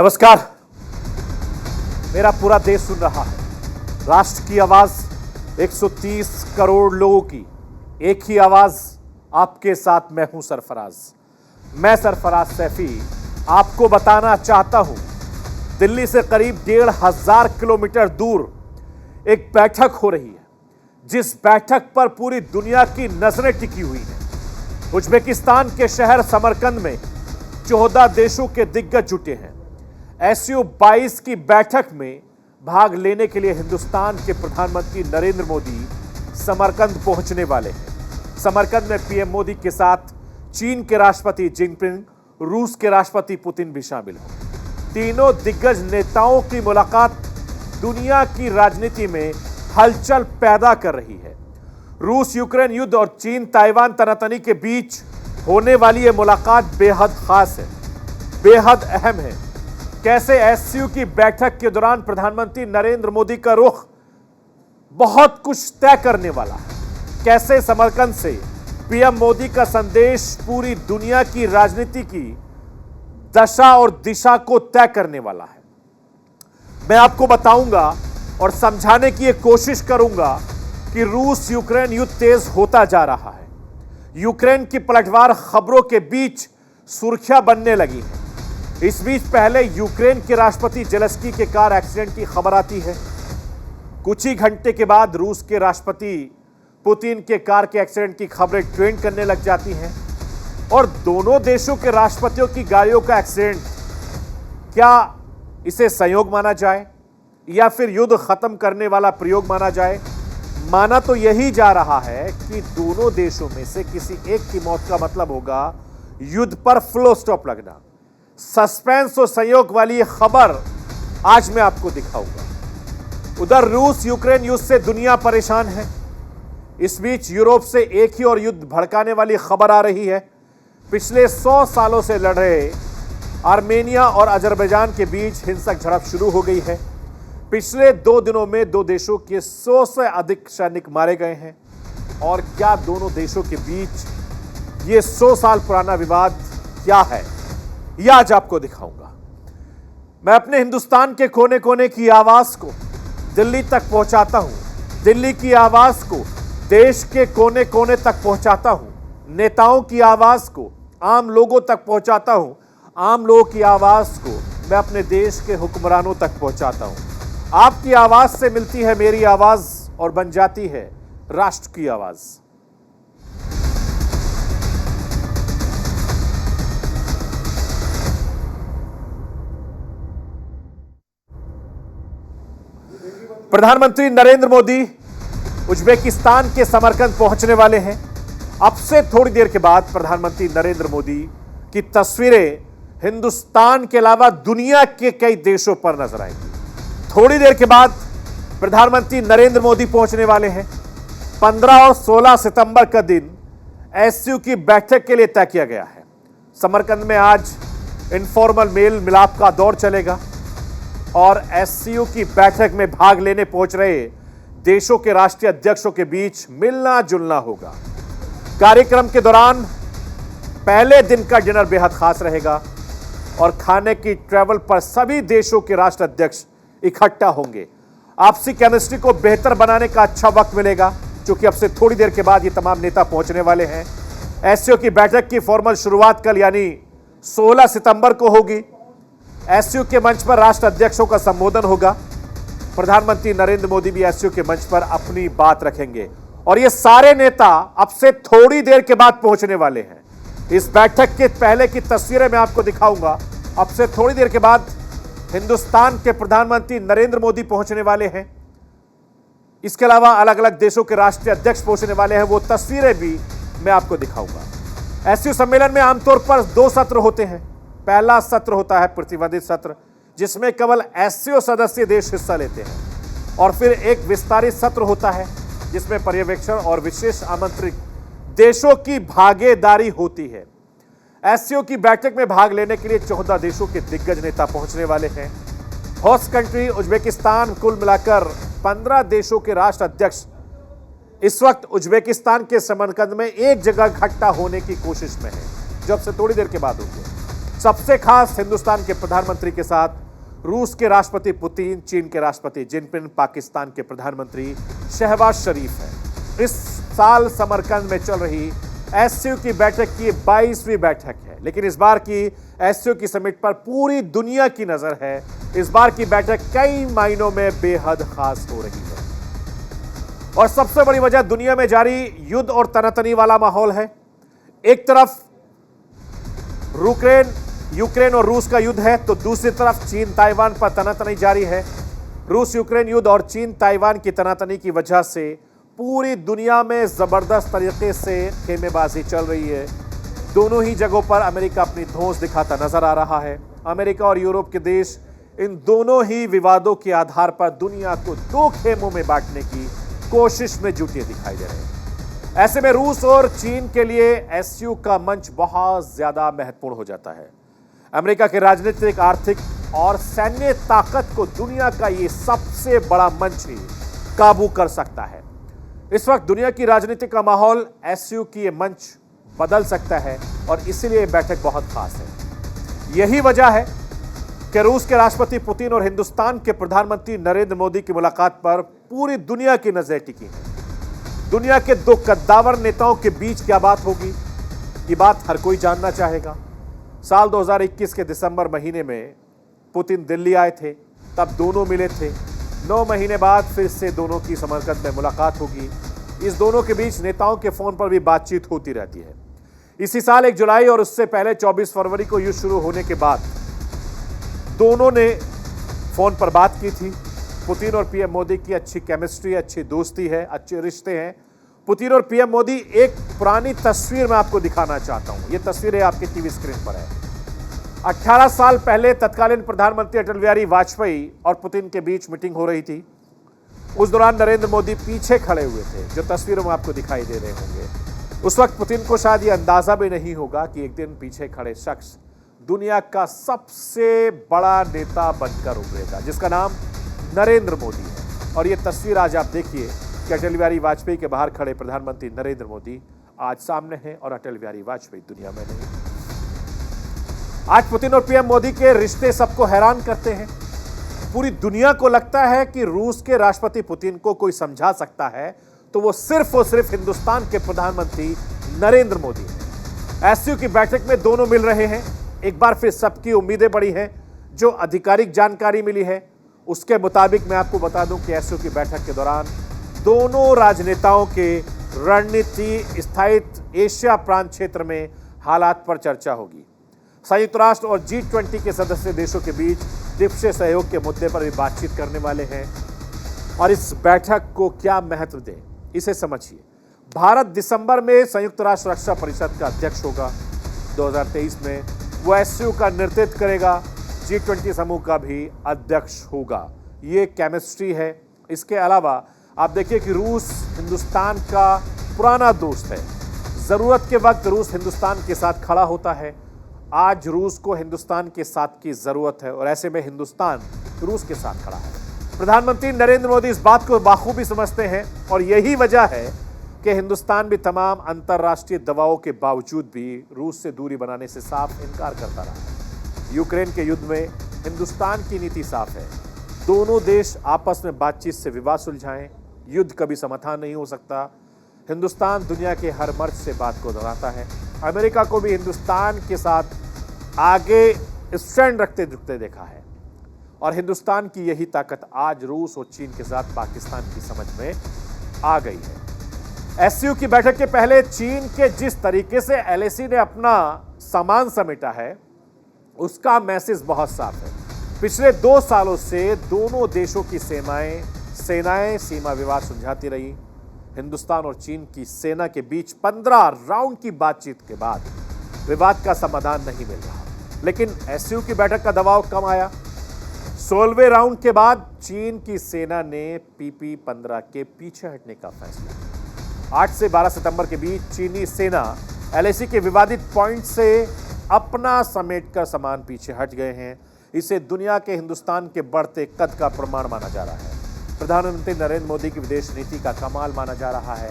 नमस्कार। मेरा पूरा देश सुन रहा है। राष्ट्र की आवाज 130 करोड़ लोगों की एक ही आवाज। आपके साथ मैं हूं सरफराज। मैं सरफराज सैफी आपको बताना चाहता हूं, दिल्ली से करीब 1,500 किलोमीटर दूर एक बैठक हो रही है, जिस बैठक पर पूरी दुनिया की नजरें टिकी हुई हैं। उज्बेकिस्तान के शहर समरकंद में 14 देशों के दिग्गज जुटे हैं। SCO 22 की बैठक में भाग लेने के लिए हिंदुस्तान के प्रधानमंत्री नरेंद्र मोदी समरकंद पहुंचने वाले हैं। समरकंद में पीएम मोदी के साथ चीन के राष्ट्रपति जिनपिंग, रूस के राष्ट्रपति पुतिन भी शामिल होंगे। तीनों दिग्गज नेताओं की मुलाकात दुनिया की राजनीति में हलचल पैदा कर रही है। रूस यूक्रेन युद्ध और चीन ताइवान तनातनी के बीच होने वाली यह मुलाकात बेहद खास है, बेहद अहम है। कैसे SCO की बैठक के दौरान प्रधानमंत्री नरेंद्र मोदी का रुख बहुत कुछ तय करने वाला है। कैसे समरकंद से पीएम मोदी का संदेश पूरी दुनिया की राजनीति की दशा और दिशा को तय करने वाला है। मैं आपको बताऊंगा और समझाने की एक कोशिश करूंगा कि रूस यूक्रेन युद्ध तेज होता जा रहा है। यूक्रेन की पलटवार खबरों के बीच सुर्खियां बनने लगी हैं। इस बीच पहले यूक्रेन के राष्ट्रपति जेलेंस्की के कार एक्सीडेंट की खबर आती है। कुछ ही घंटे के बाद रूस के राष्ट्रपति पुतिन के कार के एक्सीडेंट की खबरें ट्रेंड करने लग जाती हैं। और दोनों देशों के राष्ट्रपतियों की गाड़ियों का एक्सीडेंट, क्या इसे संयोग माना जाए या फिर युद्ध खत्म करने वाला प्रयोग माना जाए? माना तो यही जा रहा है कि दोनों देशों में से किसी एक की मौत का मतलब होगा युद्ध पर फुल स्टॉप लगना। सस्पेंस और संयोग वाली यह खबर आज मैं आपको दिखाऊंगा। उधर रूस यूक्रेन युद्ध से दुनिया परेशान है। इस बीच यूरोप से एक ही और युद्ध भड़काने वाली खबर आ रही है। पिछले 100 सालों से लड़ रहे आर्मेनिया और अजरबैजान के बीच हिंसक झड़प शुरू हो गई है। पिछले 2 दिनों में 2 देशों के 100 से अधिक सैनिक मारे गए हैं। और क्या दोनों देशों के बीच ये 100 साल पुराना विवाद क्या है, यह आज आपको दिखाऊंगा। मैं अपने हिंदुस्तान के कोने कोने की आवाज को दिल्ली तक पहुंचाता हूं। दिल्ली की आवाज को देश के कोने कोने तक पहुंचाता हूं। नेताओं की आवाज को आम लोगों तक पहुंचाता हूं। आम लोगों की आवाज को मैं अपने देश के हुक्मरानों तक पहुंचाता हूं। आपकी आवाज से मिलती है मेरी आवाज और बन जाती है राष्ट्र की आवाज। प्रधानमंत्री नरेंद्र मोदी उज्बेकिस्तान के समरकंद पहुंचने वाले हैं। अब से थोड़ी देर के बाद प्रधानमंत्री नरेंद्र मोदी की तस्वीरें हिंदुस्तान के अलावा दुनिया के कई देशों पर नजर आएंगी। थोड़ी देर के बाद प्रधानमंत्री नरेंद्र मोदी पहुंचने वाले हैं। 15 और 16 सितंबर का दिन SCO की बैठक के लिए तय किया गया है। समरकंद में आज इनफॉर्मल मेल मिलाप का दौर चलेगा और SCO की बैठक में भाग लेने पहुंच रहे देशों के राष्ट्रीय अध्यक्षों के बीच मिलना जुलना होगा। कार्यक्रम के दौरान पहले दिन का डिनर बेहद खास रहेगा और खाने की ट्रैवल पर सभी देशों के राष्ट्र अध्यक्ष इकट्ठा होंगे। आपसी केमिस्ट्री को बेहतर बनाने का अच्छा वक्त मिलेगा, क्योंकि अब से थोड़ी देर के बाद ये तमाम नेता पहुंचने वाले हैं। SCO की बैठक की फॉर्मल शुरुआत कल यानी 16 सितंबर को होगी। SCO के मंच पर राष्ट्र अध्यक्षों का संबोधन होगा। प्रधानमंत्री नरेंद्र मोदी भी SCO के मंच पर अपनी बात रखेंगे और ये सारे नेता अब से थोड़ी देर के बाद पहुंचने वाले हैं। इस बैठक के पहले की तस्वीरें मैं आपको दिखाऊंगा। अब से थोड़ी देर के बाद हिंदुस्तान के प्रधानमंत्री नरेंद्र मोदी पहुंचने वाले हैं। इसके अलावा अलग अलग देशों के राष्ट्रीय अध्यक्ष पहुंचने वाले हैं, वो तस्वीरें भी मैं आपको दिखाऊंगा। SCO सम्मेलन में आमतौर पर 2 सत्र होते हैं। पहला सत्र होता है प्रतिबंधित सत्र, जिसमें केवल SCO सदस्य देश हिस्सा लेते हैं, और फिर एक विस्तारित सत्र होता है जिसमें पर्यवेक्षण और विशेष आमंत्रित देशों की भागीदारी होती है। SCO की बैठक में भाग लेने के लिए 14 देशों के दिग्गज नेता पहुंचने वाले हैं। होस्ट कंट्री उज्बेकिस्तान, कुल मिलाकर 15 देशों के राष्ट्र अध्यक्ष इस वक्त उज्बेकिस्तान के समरकंद में एक जगह इकट्ठा होने की कोशिश में है, जो अब से थोड़ी देर के बाद होगी। सबसे खास हिंदुस्तान के प्रधानमंत्री के साथ रूस के राष्ट्रपति पुतिन, चीन के राष्ट्रपति जिनपिंग, पाकिस्तान के प्रधानमंत्री शहबाज शरीफ है। इस साल समरकंद में चल रही एससीओ की बैठक की 22वीं बैठक है, लेकिन इस बार की एससीओ की समिट पर पूरी दुनिया की नजर है। इस बार की बैठक कई मायनों में बेहद खास हो रही है और सबसे बड़ी वजह दुनिया में जारी युद्ध और तनातनी वाला माहौल है। एक तरफ यूक्रेन और रूस का युद्ध है, तो दूसरी तरफ चीन ताइवान पर तनातनी जारी है। रूस यूक्रेन युद्ध और चीन ताइवान की तनातनी की वजह से पूरी दुनिया में जबरदस्त तरीके से खेमेबाजी चल रही है। दोनों ही जगहों पर अमेरिका अपनी धौंस दिखाता नजर आ रहा है। अमेरिका और यूरोप के देश इन दोनों ही विवादों के आधार पर दुनिया को दो खेमों में बांटने की कोशिश में जुटे दिखाई दे रहे हैं। ऐसे में रूस और चीन के लिए एससीओ का मंच बहुत ज्यादा महत्वपूर्ण हो जाता है। अमेरिका के राजनीतिक, आर्थिक और सैन्य ताकत को दुनिया का ये सबसे बड़ा मंच ही काबू कर सकता है। इस वक्त दुनिया की राजनीति का माहौल एससीओ की ये मंच बदल सकता है और इसीलिए बैठक बहुत खास है। यही वजह है कि रूस के राष्ट्रपति पुतिन और हिंदुस्तान के प्रधानमंत्री नरेंद्र मोदी की मुलाकात पर पूरी दुनिया की नजरें टिकी हैं। दुनिया के दो कद्दावर नेताओं के बीच क्या बात होगी, ये बात हर कोई जानना चाहेगा। साल 2021 के दिसंबर महीने में पुतिन दिल्ली आए थे, तब दोनों मिले थे। 9 महीने बाद फिर से दोनों की समरकंद में मुलाकात होगी। इस दोनों के बीच नेताओं के फोन पर भी बातचीत होती रहती है। इसी साल 1 जुलाई और उससे पहले 24 फरवरी को युद्ध शुरू होने के बाद दोनों ने फोन पर बात की थी। पुतिन और पीएम मोदी की अच्छी केमिस्ट्री, अच्छी दोस्ती है, अच्छे रिश्ते हैं। पुतिन और पीएम मोदी, एक पुरानी तस्वीर मैं आपको दिखाना चाहता हूं। यह तस्वीरें आपके टीवी स्क्रीन पर है। 18 साल पहले तत्कालीन प्रधानमंत्री अटल बिहारी वाजपेयी और पुतिन के बीच मीटिंग हो रही थी। उस दौरान नरेंद्र मोदी पीछे खड़े हुए थे, जो तस्वीरों में आपको दिखाई दे रहे होंगे। उस वक्त पुतिन को शायद यह अंदाजा भी नहीं होगा कि एक दिन पीछे खड़े शख्स दुनिया का सबसे बड़ा नेता बनकर उभरेगा, जिसका नाम नरेंद्र मोदी है। और यह तस्वीर आज आप देखिए कि अटल बिहारी वाजपेयी के बाहर खड़े प्रधानमंत्री नरेंद्र मोदी आज सामने हैं और अटल बिहारी वाजपेयी दुनिया में नहीं। आज पुतिन और पीएम मोदी के रिश्ते सबको हैरान करते हैं। पूरी दुनिया को लगता है कि रूस के राष्ट्रपति पुतिन को कोई समझा सकता है तो वो सिर्फ और सिर्फ हिंदुस्तान के प्रधानमंत्री नरेंद्र मोदी हैं। एससीओ की बैठक में दोनों मिल रहे हैं। एक बार फिर सबकी उम्मीदें बढ़ी हैं। जो आधिकारिक जानकारी मिली है उसके मुताबिक मैं आपको बता दूं कि एससीओ की बैठक के दौरान दोनों राजनेताओं के रणनीति, स्थायित्व, एशिया प्रांत क्षेत्र में हालात पर चर्चा होगी। संयुक्त राष्ट्र और G20 के सदस्य देशों के बीच द्विपक्षीय सहयोग के मुद्दे पर भी बातचीत करने वाले हैं। और इस बैठक को क्या महत्व दें, इसे समझिए। भारत दिसंबर में संयुक्त राष्ट्र रक्षा परिषद का अध्यक्ष होगा। 2023 में वो एससीओ का नेतृत्व करेगा, G20 समूह का भी अध्यक्ष होगा। ये केमिस्ट्री है। इसके अलावा आप देखिए कि रूस हिंदुस्तान का पुराना दोस्त है। जरूरत के वक्त रूस हिंदुस्तान के साथ खड़ा होता है। आज रूस को हिंदुस्तान के साथ की जरूरत है और ऐसे में हिंदुस्तान रूस के साथ खड़ा है। प्रधानमंत्री नरेंद्र मोदी इस बात को बाखूबी समझते हैं और यही वजह है कि हिंदुस्तान भी तमाम अंतर्राष्ट्रीय दबावों के बावजूद भी रूस से दूरी बनाने से साफ इनकार करता रहा है। यूक्रेन के युद्ध में हिंदुस्तान की नीति साफ है। दोनों देश आपस में बातचीत से विवाद सुलझाएं। युद्ध कभी समाधान नहीं हो सकता। हिंदुस्तान दुनिया के हर मर्ज से बात को दोहराता है। अमेरिका को भी हिंदुस्तान के साथ आगे स्टैंड रखते दिखते देखा है और हिंदुस्तान की यही ताकत आज रूस और चीन के साथ पाकिस्तान की समझ में आ गई है। एससीओ की बैठक के पहले चीन के जिस तरीके से एलएसी ने अपना सामान समेटा है उसका मैसेज बहुत साफ है। पिछले 2 सालों से दोनों देशों की सेनाएं सीमा विवाद सुलझाती रही। हिंदुस्तान और चीन की सेना के बीच 15 राउंड की बातचीत के बाद विवाद का समाधान नहीं मिल रहा, लेकिन एससीओ की बैठक का दबाव कम आया। 16वें राउंड के बाद चीन की सेना ने PP-15 के पीछे हटने का फैसला किया। 8 से 12 सितंबर के बीच चीनी सेना एलएसी के विवादित पॉइंट से अपना समेटकर सामान पीछे हट गए हैं। इसे दुनिया के हिंदुस्तान के बढ़ते कद का प्रमाण माना जा रहा है। प्रधानमंत्री नरेंद्र मोदी की विदेश नीति का कमाल माना जा रहा है।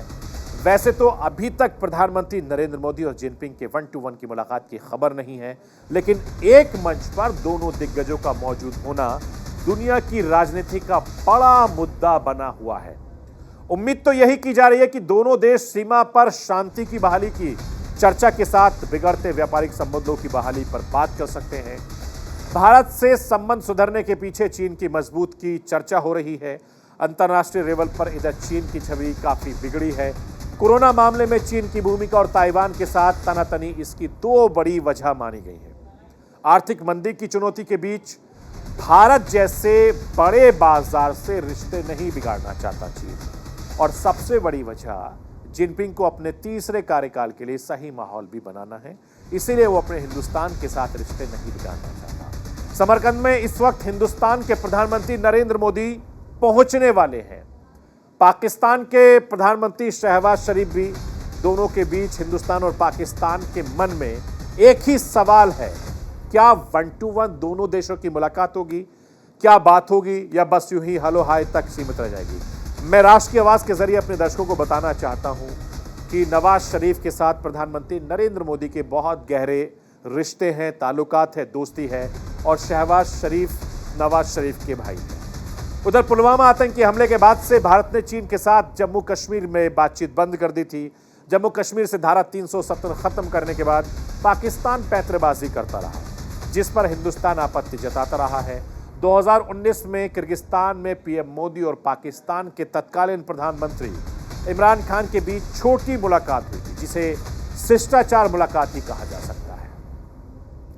वैसे तो अभी तक प्रधानमंत्री नरेंद्र मोदी और जिनपिंग के 1-to-1 की मुलाकात की खबर नहीं है, लेकिन एक मंच पर दोनों दिग्गजों का मौजूद होना दुनिया की राजनीति का बड़ा मुद्दा बना हुआ है। उम्मीद तो यही की जा रही है कि दोनों देश सीमा पर शांति की बहाली की चर्चा के साथ बिगड़ते व्यापारिक संबंधों की बहाली पर बात कर सकते हैं। भारत से संबंध सुधरने के पीछे चीन की मजबूत की चर्चा हो रही है। अंतर्राष्ट्रीय लेवल पर इधर चीन की छवि काफी बिगड़ी है। कोरोना मामले में चीन की भूमिका और ताइवान के साथ तनातनी इसकी दो बड़ी वजह मानी गई है। आर्थिक मंदी की चुनौती के बीच भारत जैसे बड़े बाजार से रिश्ते नहीं बिगाड़ना चाहता चीन, और सबसे बड़ी वजह जिनपिंग को अपने तीसरे कार्यकाल के लिए सही माहौल भी बनाना है, इसीलिए वो अपने हिंदुस्तान के साथ रिश्ते नहीं बिगाड़ना चाहता। समरकंद में इस वक्त हिंदुस्तान के प्रधानमंत्री नरेंद्र मोदी पहुंचने वाले हैं। पाकिस्तान के प्रधानमंत्री शहबाज शरीफ भी। दोनों के बीच हिंदुस्तान और पाकिस्तान के मन में एक ही सवाल है, क्या 1-to-1 दोनों देशों की मुलाकात होगी, क्या बात होगी, या बस यूं ही हलो हाय तक सीमित रह जाएगी। मैं राष्ट्र की आवाज के जरिए अपने दर्शकों को बताना चाहता हूं कि नवाज शरीफ के साथ प्रधानमंत्री नरेंद्र मोदी के बहुत गहरे रिश्ते हैं, ताल्लुकात है, दोस्ती है, और शहबाज शरीफ नवाज शरीफ के भाई हैं। उधर पुलवामा आतंकी हमले के बाद से भारत ने चीन के साथ जम्मू कश्मीर में बातचीत बंद कर दी थी। जम्मू कश्मीर से धारा 370 खत्म करने के बाद पाकिस्तान पैंतरेबाजी करता रहा, जिस पर हिंदुस्तान आपत्ति जताता रहा है। 2019 में किर्गिस्तान में पीएम मोदी और पाकिस्तान के तत्कालीन प्रधानमंत्री इमरान खान के बीच छोटी मुलाकात हुई थी, जिसे शिष्टाचार मुलाकात ही कहा जा सकता है।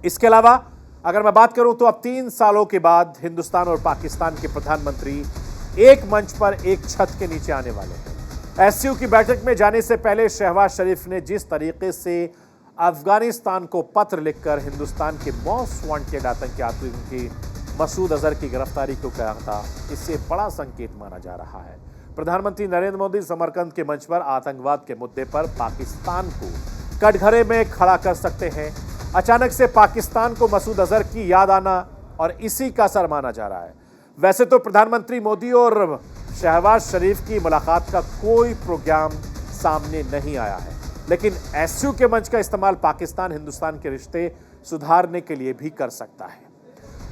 इसके अलावा अगर मैं बात करूं तो अब 3 सालों के बाद हिंदुस्तान और पाकिस्तान के प्रधानमंत्री एक मंच पर एक छत के नीचे आने वाले हैं। एससीओ की बैठक में जाने से पहले शहबाज शरीफ ने जिस तरीके से अफगानिस्तान को पत्र लिखकर हिंदुस्तान के मोस्ट वांटेड आतंकी मसूद अजहर की गिरफ्तारी को कहा था, इससे बड़ा संकेत माना जा रहा है। प्रधानमंत्री नरेंद्र मोदी समरकंद के मंच पर आतंकवाद के मुद्दे पर पाकिस्तान को कटघरे में खड़ा कर सकते हैं। अचानक से पाकिस्तान को मसूद अजहर की याद आना और इसी का असर माना जा रहा है। वैसे तो प्रधानमंत्री मोदी और शहबाज शरीफ की मुलाकात का कोई प्रोग्राम सामने नहीं आया है, लेकिन एससीओ के मंच का इस्तेमाल पाकिस्तान हिंदुस्तान के रिश्ते सुधारने के लिए भी कर सकता है।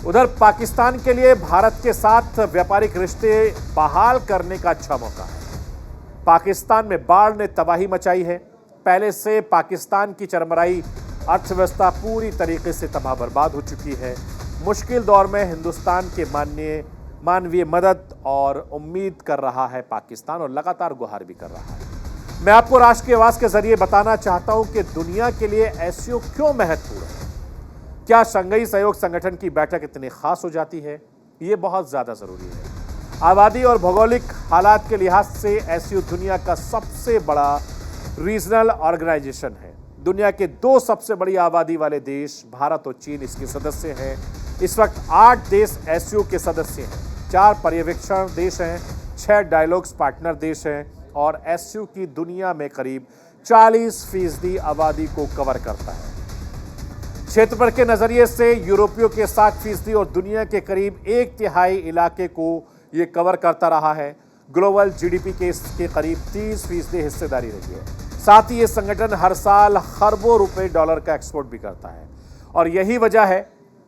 उधर पाकिस्तान के लिए भारत के साथ व्यापारिक रिश्ते बहाल करने का अच्छा मौका है। पाकिस्तान में बाढ़ ने तबाही मचाई है। पहले से पाकिस्तान की चरमराई अर्थव्यवस्था पूरी तरीके से तबाह बर्बाद हो चुकी है। मुश्किल दौर में हिंदुस्तान के मानवीय मदद और उम्मीद कर रहा है पाकिस्तान, और लगातार गुहार भी कर रहा है। मैं आपको राष्ट्र की आवाज के जरिए बताना चाहता हूं कि दुनिया के लिए एससीओ क्यों महत्वपूर्ण है। क्या शंघाई सहयोग संगठन की बैठक इतनी खास हो जाती है? ये बहुत ज्यादा जरूरी है। आबादी और भौगोलिक हालात के लिहाज से एससीओ दुनिया का सबसे बड़ा रीजनल ऑर्गेनाइजेशन है। दुनिया के 2 सबसे बड़ी आबादी वाले देश भारत और चीन इसके सदस्य हैं। इस वक्त 8 देश एससीओ के सदस्य हैं, 4 पर्यवेक्षण देश हैं, 6 डायलॉग्स पार्टनर देश हैं, और एससीओ की दुनिया में करीब 40% आबादी को कवर करता है। क्षेत्रफल के नजरिए से यूरोपियों के 60% और दुनिया के करीब 1/3 इलाके को यह कवर करता रहा है। ग्लोबल जीडीपी के इसके करीब 30% हिस्सेदारी रही है। साथ ही ये संगठन हर साल खरबों रुपए डॉलर का एक्सपोर्ट भी करता है, और यही वजह है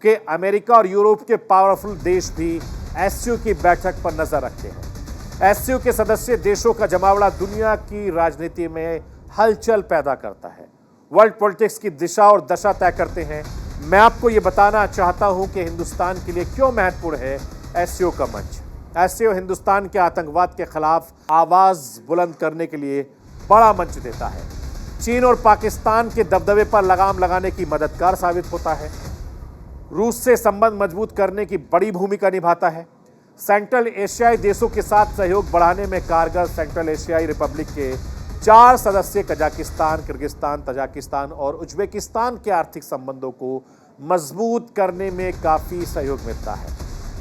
कि अमेरिका और यूरोप के पावरफुल देश भी एससीओ की बैठक पर नजर रखते हैं। एससीओ के सदस्य देशों का जमावड़ा दुनिया की राजनीति में हलचल पैदा करता है, वर्ल्ड पॉलिटिक्स की दिशा और दशा तय करते हैं। मैं आपको ये बताना चाहता हूं कि हिंदुस्तान के लिए क्यों महत्वपूर्ण है एससीओ का मंच। एससीओ हिंदुस्तान के आतंकवाद के खिलाफ आवाज बुलंद करने के लिए बड़ा मंच देता है। चीन और पाकिस्तान के दबदबे पर लगाम लगाने की मददगार साबित होता है। रूस से संबंध मजबूत करने की बड़ी भूमिका निभाता है। सेंट्रल एशियाई देशों के साथ सहयोग बढ़ाने में कारगर सेंट्रल एशियाई रिपब्लिक के 4 सदस्य कजाकिस्तान, किर्गिस्तान, तजाकिस्तान और उज्बेकिस्तान के आर्थिक संबंधों को मजबूत करने में काफी सहयोग मिलता है।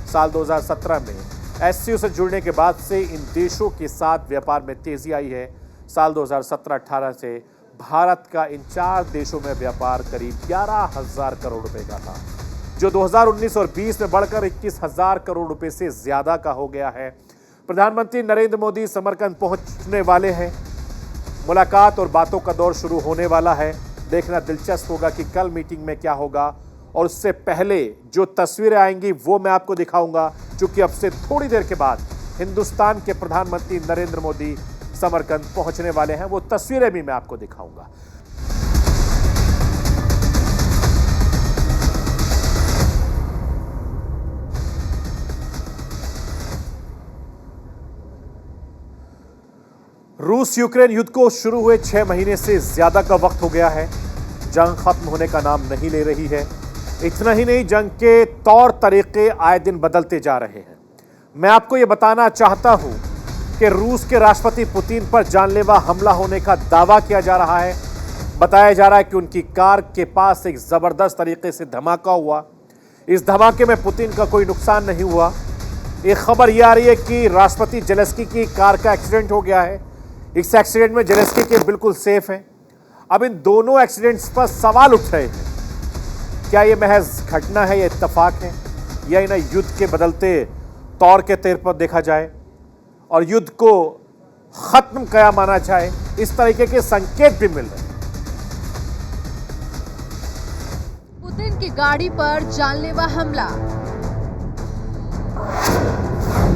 साल 2017 में एससीओ से जुड़ने के बाद से इन देशों के साथ व्यापार में तेजी आई है। साल 2017-18 से भारत का इन 4 देशों में व्यापार करीब 11,000 करोड़ रुपए का था, जो 2019 और 20 में बढ़कर 21,000 करोड़ रुपए से ज्यादा का हो गया है। प्रधानमंत्री नरेंद्र मोदी समरकंद पहुंचने वाले हैं। मुलाकात और बातों का दौर शुरू होने वाला है। देखना दिलचस्प होगा कि कल मीटिंग में क्या होगा, और उससे पहले जो तस्वीरें आएंगी वो मैं आपको दिखाऊंगा, क्योंकि अब से थोड़ी देर के बाद हिंदुस्तान के प्रधानमंत्री नरेंद्र मोदी समरकंद पहुंचने वाले हैं। वो तस्वीरें भी मैं आपको दिखाऊंगा। रूस यूक्रेन युद्ध को शुरू हुए 6 महीने से ज्यादा का वक्त हो गया है। जंग खत्म होने का नाम नहीं ले रही है। इतना ही नहीं, जंग के तौर तरीके आए दिन बदलते जा रहे हैं। मैं आपको यह बताना चाहता हूं कि रूस के राष्ट्रपति पुतिन पर जानलेवा हमला होने का दावा किया जा रहा है। बताया जा रहा है कि उनकी कार के पास एक जबरदस्त तरीके से धमाका हुआ। इस धमाके में पुतिन का कोई नुकसान नहीं हुआ। एक खबर यह आ रही है कि राष्ट्रपति जेलेंस्की की कार का एक्सीडेंट हो गया है। इस एक्सीडेंट में जेलेंस्की के बिल्कुल सेफ हैं। अब इन दोनों एक्सीडेंट्स पर सवाल उठ रहे हैं, क्या यह महज घटना है या इत्तेफाक है, या इन्हें युद्ध के बदलते तौर के तौर पर देखा जाए और युद्ध को खत्म किया माना जाए। इस तरीके के संकेत भी मिल रहे हैं। पुतिन की गाड़ी पर जानलेवा हमला।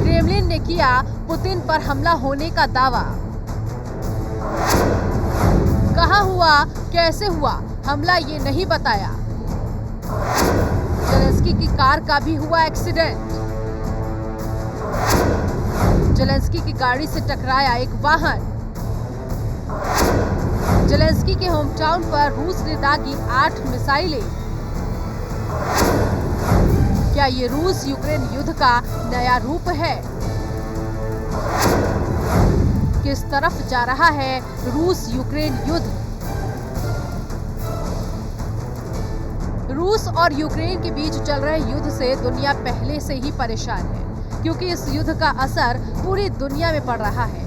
क्रेमलिन ने किया पुतिन पर हमला होने का दावा। कहां हुआ, कैसे हुआ हमला, ये नहीं बताया। जेलेंस्की की कार का भी हुआ एक्सीडेंट। जेलेंस्की की गाड़ी से टकराया एक वाहन। जेलेंस्की के होम टाउन पर रूस ने दागी 8 मिसाइलें। क्या ये रूस यूक्रेन युद्ध का नया रूप है? किस तरफ जा रहा है रूस यूक्रेन युद्ध? रूस और यूक्रेन के बीच चल रहे युद्ध से दुनिया पहले से ही परेशान है, क्योंकि इस युद्ध का असर पूरी दुनिया में पड़ रहा है।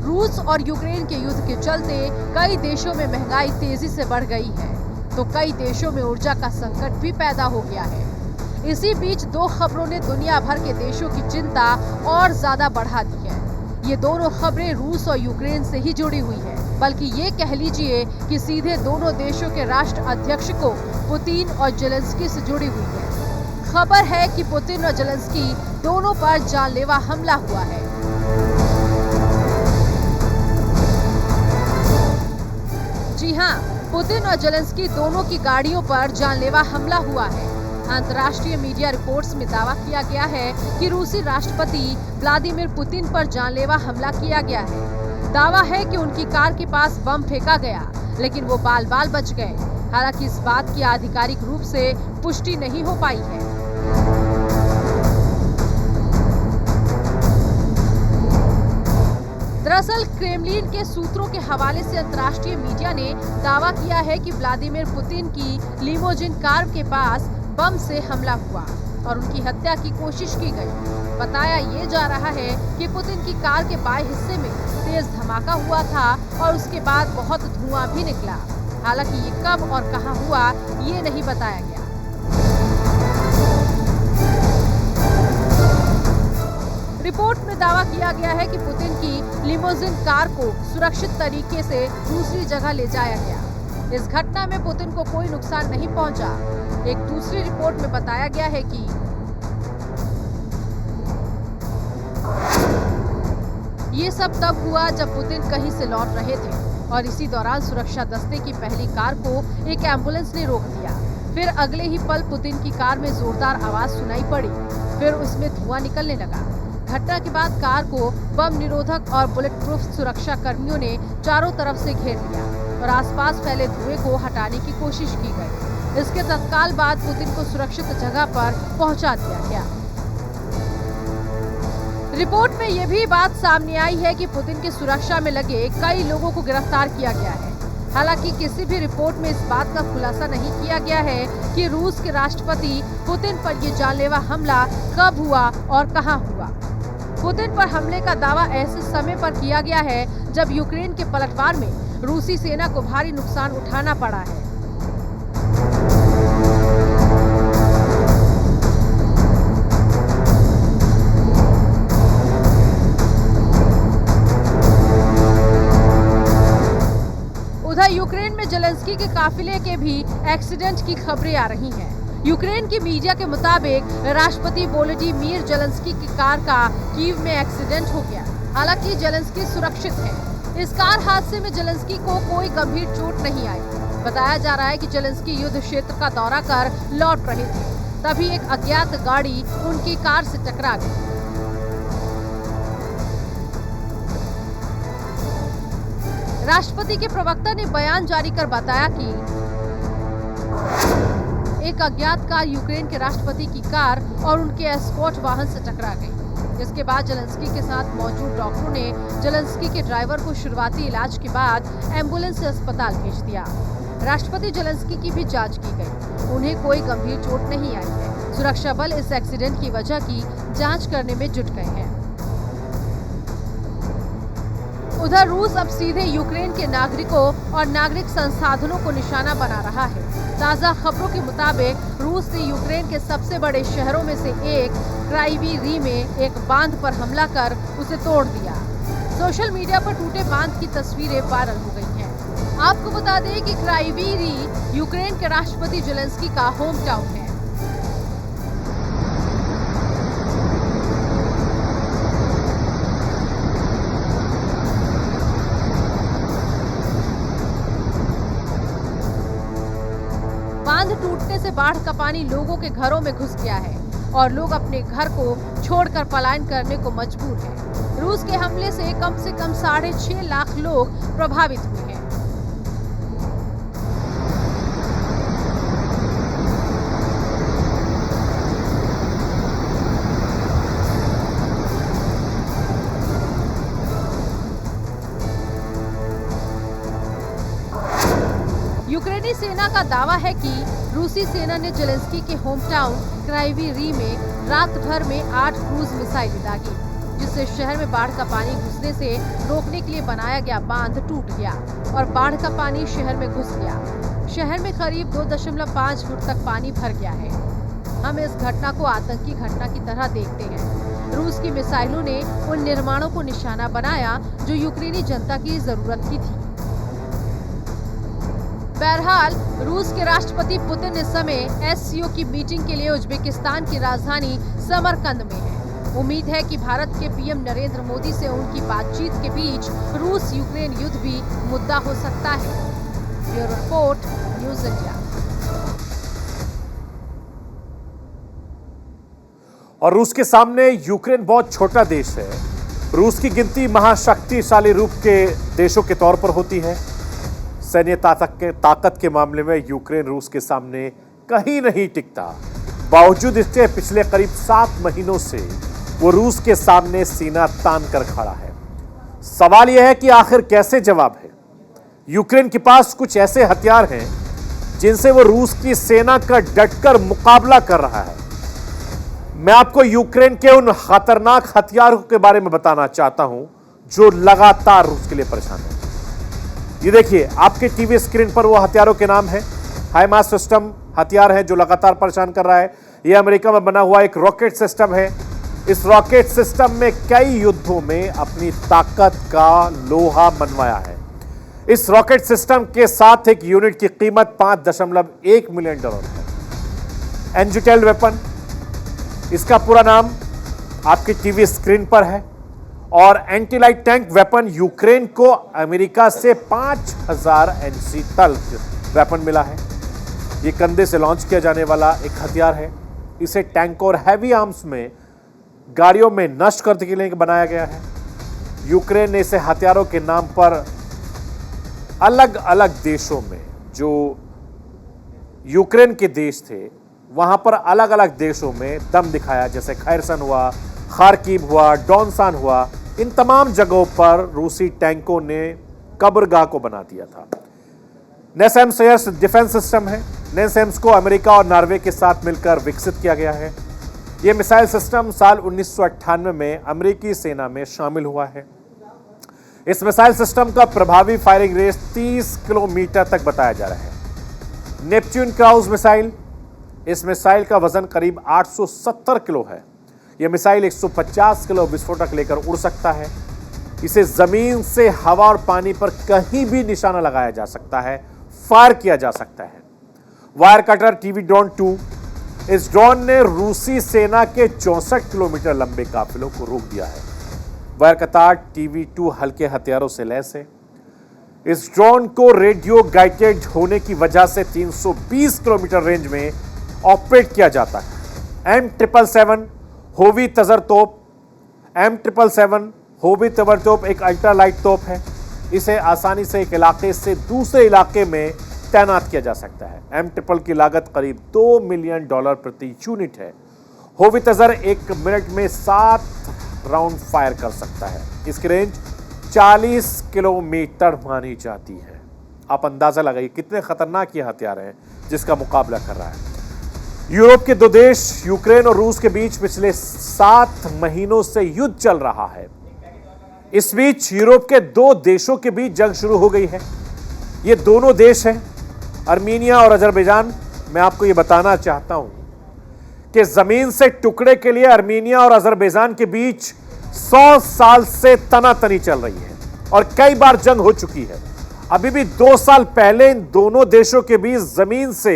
रूस और यूक्रेन के युद्ध के चलते कई देशों में महंगाई तेजी से बढ़ गई है, तो कई देशों में ऊर्जा का संकट भी पैदा हो गया है। इसी बीच 2 खबरों ने दुनिया भर के देशों की चिंता और ज्यादा बढ़ा दी है। ये दोनों खबरें रूस और यूक्रेन से ही जुड़ी हुई है, बल्कि ये कह लीजिए कि सीधे दोनों देशों के राष्ट्र अध्यक्ष को पुतिन और जेलेंस्की से जुड़ी हुई है। खबर है कि पुतिन और जेलेंस्की दोनों पर जानलेवा हमला हुआ है। जी हां, पुतिन और जेलेंस्की दोनों की गाड़ियों पर जानलेवा हमला हुआ है। अंतर्राष्ट्रीय मीडिया रिपोर्ट्स में दावा किया गया है कि रूसी राष्ट्रपति व्लादिमीर पुतिन पर जानलेवा हमला किया गया है। दावा है कि उनकी कार के पास बम फेंका गया, लेकिन वो बाल बाल बच गए। हालांकि इस बात की आधिकारिक रूप से पुष्टि नहीं हो पाई है। दरअसल क्रेमलिन के सूत्रों के हवाले से अंतर्राष्ट्रीय मीडिया ने दावा किया है कि व्लादिमीर पुतिन की लिमोजिन कार के पास बम से हमला हुआ और उनकी हत्या की कोशिश की गई। बताया ये जा रहा है कि पुतिन की कार के बाएं हिस्से में तेज धमाका हुआ था और उसके बाद बहुत धुआं भी निकला। हालांकि ये कब और कहां हुआ ये नहीं बताया गया। रिपोर्ट में दावा किया गया है कि पुतिन की लिमोजिन कार को सुरक्षित तरीके से दूसरी जगह ले जाया गया। इस घटना में पुतिन को कोई नुकसान नहीं पहुंचा। एक दूसरी रिपोर्ट में बताया गया है कि ये सब तब हुआ जब पुतिन कहीं से लौट रहे थे और इसी दौरान सुरक्षा दस्ते की पहली कार को एक एम्बुलेंस ने रोक दिया। फिर अगले ही पल पुतिन की कार में जोरदार आवाज सुनाई पड़ी, फिर उसमें धुआं निकलने लगा। घटना के बाद कार को बम निरोधक और बुलेट प्रूफ सुरक्षा कर्मियों ने चारों तरफ से घेर लिया और आसपास फैले धुएं को हटाने की कोशिश की गई। इसके तत्काल बाद पुतिन को सुरक्षित जगह पर पहुंचा दिया गया। रिपोर्ट में यह भी बात सामने आई है कि पुतिन की सुरक्षा में लगे कई लोगों को गिरफ्तार किया गया है। हालांकि किसी भी रिपोर्ट में इस बात का खुलासा नहीं किया गया है कि रूस के राष्ट्रपति पुतिन पर यह जानलेवा हमला कब हुआ और कहां हुआ। पुतिन पर हमले का दावा ऐसे समय पर किया गया है जब यूक्रेन के पलटवार में रूसी सेना को भारी नुकसान उठाना पड़ा है। यूक्रेन में जेलेंस्की के काफिले के भी एक्सीडेंट की खबरें आ रही हैं। यूक्रेन की मीडिया के मुताबिक राष्ट्रपति वोलोडिमीर जेलेंस्की की कार का कीव में एक्सीडेंट हो गया। हालांकि जेलेंस्की सुरक्षित है। इस कार हादसे में जेलेंस्की को कोई गंभीर चोट नहीं आई। बताया जा रहा है कि जेलेंस्की युद्ध क्षेत्र का दौरा कर लौट रहे थे, तभी एक अज्ञात गाड़ी उनकी कार से टकरा गई। राष्ट्रपति के प्रवक्ता ने बयान जारी कर बताया कि एक अज्ञात कार यूक्रेन के राष्ट्रपति की कार और उनके एस्कॉर्ट वाहन से टकरा गई। इसके बाद जेलेंस्की के साथ मौजूद डॉक्टरों ने जेलेंस्की के ड्राइवर को शुरुआती इलाज के बाद एम्बुलेंस से अस्पताल भेज दिया। राष्ट्रपति जेलेंस्की की भी जांच की गई। उन्हें कोई गंभीर चोट नहीं आई है। सुरक्षा बल इस एक्सीडेंट की वजह की जांच करने में जुट गए हैं। उधर रूस अब सीधे यूक्रेन के नागरिकों और नागरिक संसाधनों को निशाना बना रहा है। ताज़ा खबरों के मुताबिक रूस ने यूक्रेन के सबसे बड़े शहरों में से एक क्राइवी री में एक बांध पर हमला कर उसे तोड़ दिया। सोशल मीडिया पर टूटे बांध की तस्वीरें वायरल हो गई हैं। आपको बता दें कि क्राइवी री यूक्रेन के राष्ट्रपति जेलेंस्की का होम टाउन है। बांध टूटने से बाढ़ का पानी लोगों के घरों में घुस गया है और लोग अपने घर को छोड़कर पलायन करने को मजबूर हैं। रूस के हमले से कम 6.5 लाख लोग प्रभावित हुए हैं। यूक्रेनी सेना का दावा है कि रूसी सेना ने जेलेंस्की के होम टाउन क्राइवी री में रात भर में 8 क्रूज मिसाइलें दागी, जिससे शहर में बाढ़ का पानी घुसने से रोकने के लिए बनाया गया बांध टूट गया और बाढ़ का पानी शहर में घुस गया। शहर में करीब 2.5 फुट तक पानी भर गया है। हम इस घटना को आतंकी घटना की तरह देखते हैं। रूस की मिसाइलों ने उन निर्माणों को निशाना बनाया जो यूक्रेनी जनता की जरूरत की थी। बहरहाल रूस के राष्ट्रपति पुतिन इस समय एससीओ की मीटिंग के लिए उज्बेकिस्तान की राजधानी समरकंद में है। उम्मीद है कि भारत के पीएम नरेंद्र मोदी से उनकी बातचीत के बीच रूस यूक्रेन युद्ध भी मुद्दा हो सकता है। Bureau report, news India. और रूस के सामने यूक्रेन बहुत छोटा देश है। रूस की गिनती महाशक्तिशाली रूप के देशों के तौर पर होती है। सैन्य ताकत के मामले में यूक्रेन रूस के सामने कहीं नहीं टिकता। बावजूद इसके पिछले करीब 7 महीनों से वो रूस के सामने सीना तान कर खड़ा है। सवाल यह है कि आखिर कैसे जवाब है। यूक्रेन के पास कुछ ऐसे हथियार हैं जिनसे वो रूस की सेना का डटकर मुकाबला कर रहा है। मैं आपको यूक्रेन के उन खतरनाक हथियारों के बारे में बताना चाहता हूं जो लगातार रूस के लिए परेशान है। ये देखिए, आपके टीवी स्क्रीन पर वो हथियारों के नाम है। हाइमार्स सिस्टम हथियार है जो लगातार परेशान कर रहा है। ये अमेरिका में बना हुआ एक रॉकेट सिस्टम है। इस रॉकेट सिस्टम में कई युद्धों में अपनी ताकत का लोहा मनवाया है। इस रॉकेट सिस्टम के साथ एक यूनिट की कीमत $5.1 मिलियन है। एंजिटेल वेपन, इसका पूरा नाम आपकी टीवी स्क्रीन पर है। और anti light tank weapon, Ukraine को अमेरिका से 5000 NC तक वेपन मिला है। ये कंधे से लॉन्च किया जाने वाला एक हथियार है। इसे टैंक और हैवी आर्म्स में गाड़ियों में नष्ट करने के लिए बनाया गया है। यूक्रेन ने इसे हथियारों के नाम पर अलग अलग देशों में, जो यूक्रेन के देश थे वहां पर अलग अलग देशों में दम दिखाया, जैसे खैरसन हुआ, खार्किव हुआ, डॉनसान हुआ। इन तमाम जगहों पर रूसी टैंकों ने कब्रगाह को बना दिया था। नेसेम्स एयर डिफेंस सिस्टम है। नेसेम्स को अमेरिका और नॉर्वे के साथ मिलकर विकसित किया गया है। यह मिसाइल सिस्टम साल 1998 में अमेरिकी सेना में शामिल हुआ है। इस मिसाइल सिस्टम का प्रभावी फायरिंग रेंज 30 किलोमीटर तक बताया जा रहा है। नेपच्यून क्राउज मिसाइल, इस मिसाइल का वजन करीब 870 किलो है। यह मिसाइल 150 किलो विस्फोटक लेकर उड़ सकता है। इसे जमीन से हवा और पानी पर कहीं भी निशाना लगाया जा सकता है, फायर किया जा सकता है। वायर कटर टीवी ड्रोन 2, इस ड्रोन ने रूसी सेना के 64 किलोमीटर लंबे काफिलों को रोक दिया है। वायर कटर टीवी 2 हल्के हथियारों से लैस है। इस ड्रोन को रेडियो गाइडेड होने की वजह से 320 किलोमीटर रेंज में ऑपरेट किया जाता है। M777 होवी तजर तोप, M777 होवी तजर तोप एक अल्ट्रालाइट तोप है। इसे आसानी से एक इलाके से दूसरे इलाके में तैनात किया जा सकता है। M777 की लागत करीब $2 मिलियन प्रति यूनिट है। होवी तजर 1 मिनट में 7 राउंड फायर कर सकता है। इसकी रेंज 40 किलोमीटर मानी जाती है। आप अंदाजा लगाइए कितने खतरनाक ये हथियार हैं जिसका मुकाबला कर रहा है। यूरोप के 2 देश यूक्रेन और रूस के बीच पिछले 7 महीनों से युद्ध चल रहा है। इस बीच यूरोप के 2 देशों के बीच जंग शुरू हो गई है। ये दोनों देश हैं आर्मीनिया और अजरबैजान। मैं आपको ये बताना चाहता हूं कि जमीन से टुकड़े के लिए आर्मीनिया और अजरबैजान के बीच 100 साल से तनातनी चल रही है और कई बार जंग हो चुकी है। अभी भी 2 साल पहले इन दोनों देशों के बीच जमीन से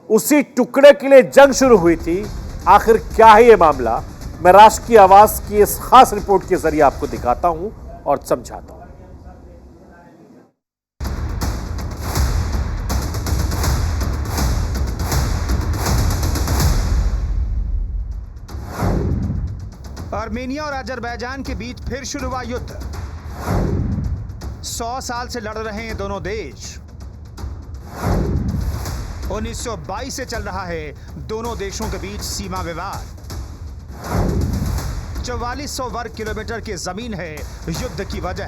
उसी टुकड़े के लिए जंग शुरू हुई थी। आखिर क्या है यह मामला, मैं राष्ट्र की आवाज की इस खास रिपोर्ट के जरिए आपको दिखाता हूं और समझाता हूं। आर्मेनिया और अजरबैजान के बीच फिर शुरू हुआ युद्ध। 100 साल से लड़ रहे हैं दोनों देश। 1922 से चल रहा है दोनों देशों के बीच सीमा विवाद। 4400 वर्ग किलोमीटर की जमीन है युद्ध की वजह।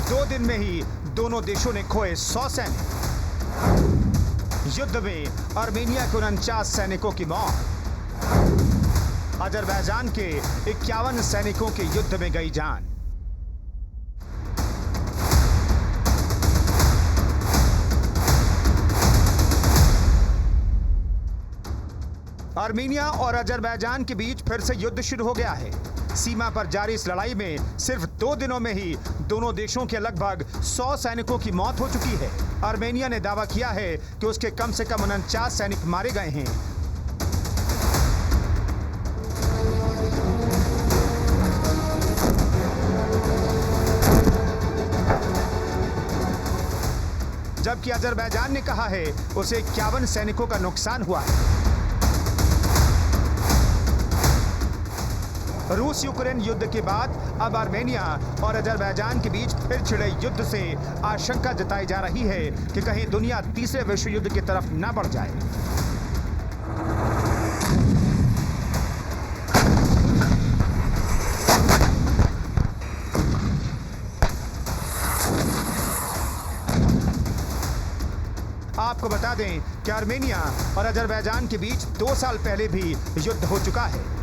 2 दिन में ही दोनों देशों ने खोए 100 सैनिक। युद्ध में आर्मेनिया के 49 सैनिकों की मौत, अजरबैजान के 51 सैनिकों के युद्ध में गई जान। आर्मेनिया और अजरबैजान के बीच फिर से युद्ध शुरू हो गया है। सीमा पर जारी इस लड़ाई में सिर्फ 2 दिनों में ही दोनों देशों के लगभग 100 सैनिकों की मौत हो चुकी है। आर्मेनिया ने दावा किया है कि उसके कम से कम 49 सैनिक मारे गए हैं। जबकि अजरबैजान ने कहा है उसे 51 सैनिकों का नुकसान हुआ है। रूस यूक्रेन युद्ध के बाद अब आर्मेनिया और अजरबैजान के बीच फिर छिड़े युद्ध से आशंका जताई जा रही है कि कहीं दुनिया तीसरे विश्व युद्ध की तरफ न बढ़ जाए। आपको बता दें कि आर्मेनिया और अजरबैजान के बीच 2 साल पहले भी युद्ध हो चुका है।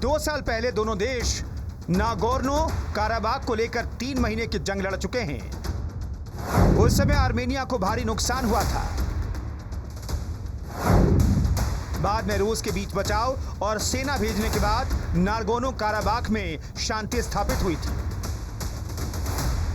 दो साल पहले दोनों देश नागोर्नो काराबाख को लेकर 3 महीने की जंग लड़ चुके हैं। उस समय आर्मेनिया को भारी नुकसान हुआ था। बाद में रूस के बीच बचाव और सेना भेजने के बाद नागोर्नो काराबाख में शांति स्थापित हुई थी।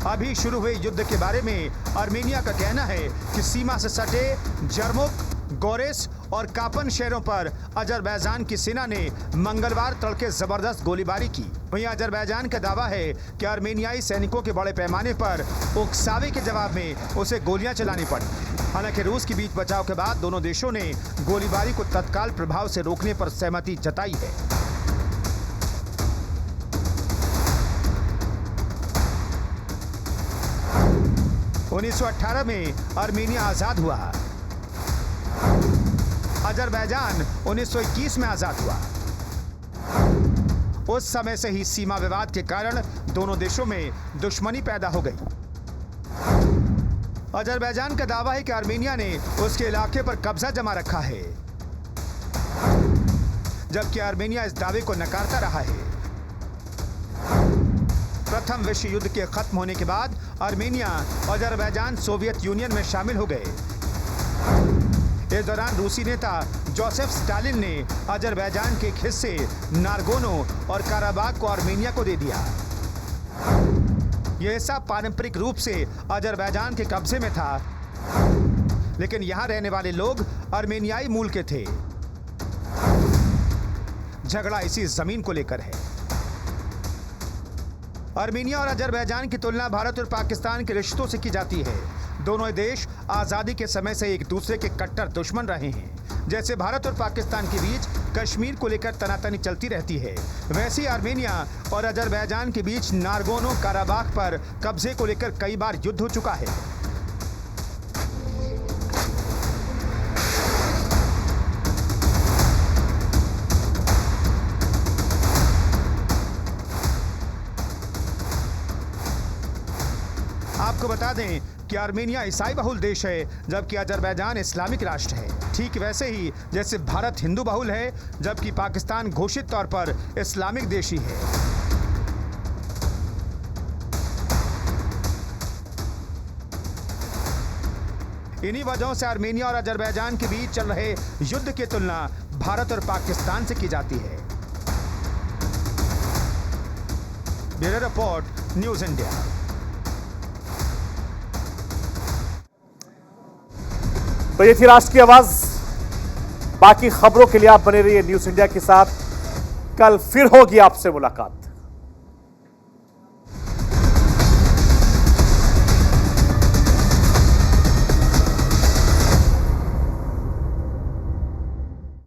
अभी शुरू हुए युद्ध के बारे में आर्मेनिया का कहना है कि सीमा से सटे जर्मुक, गोरेस और कापन शहरों पर अजरबैजान की सेना ने मंगलवार तड़के जबरदस्त गोलीबारी की। वहीं अजरबैजान का दावा है कि आर्मेनियाई सैनिकों के बड़े पैमाने पर उकसावे के जवाब में उसे गोलियां चलानी पड़ी। हालांकि रूस के बीच बचाव के बाद दोनों देशों ने गोलीबारी को तत्काल प्रभाव से रोकने पर सहमति जताई है। उन्नीस 1918 में आर्मेनिया आजाद हुआ। अजरबैजान 1921 में आजाद हुआ। उस समय से ही सीमा विवाद के कारण दोनों देशों में दुश्मनी पैदा हो गई। अजरबैजान का दावा है कि आर्मेनिया ने उसके इलाके पर कब्जा जमा रखा है, जबकि आर्मेनिया इस दावे को नकारता रहा है। प्रथम विश्व युद्ध के खत्म होने के बाद आर्मेनिया और अजरबैजान सोवियत यूनियन में शामिल हो गए। इस दौरान रूसी नेता जोसेफ स्टालिन ने अजरबैजान के एक हिस्से नारगोनो और काराबाख को आर्मेनिया को दे दिया। यह हिस्सा पारंपरिक रूप से अजरबैजान के कब्जे में था, लेकिन यहां रहने वाले लोग आर्मेनियाई मूल के थे। झगड़ा इसी जमीन को लेकर है। आर्मेनिया और अजरबैजान की तुलना भारत और पाकिस्तान के रिश्तों से की जाती है। दोनों देश आजादी के समय से एक दूसरे के कट्टर दुश्मन रहे हैं। जैसे भारत और पाकिस्तान के बीच कश्मीर को लेकर तनातनी चलती रहती है, वैसे ही आर्मेनिया और अजरबैजान के बीच नारगोनो काराबाख पर कब्जे को लेकर कई बार युद्ध हो चुका है। आपको बता दें कि आर्मेनिया ईसाई बहुल देश है, जबकि अजरबैजान इस्लामिक राष्ट्र है। ठीक वैसे ही जैसे भारत हिंदू बहुल है, जबकि पाकिस्तान घोषित तौर पर इस्लामिक देश ही है। इन्हीं वजहों से आर्मेनिया और अजरबैजान के बीच चल रहे युद्ध की तुलना भारत और पाकिस्तान से की जाती है। Bureau report, news India. तो ये थी राष्ट्र की आवाज। बाकी खबरों के लिए आप बने रहिए न्यूज़ इंडिया के साथ। कल फिर होगी आपसे मुलाकात।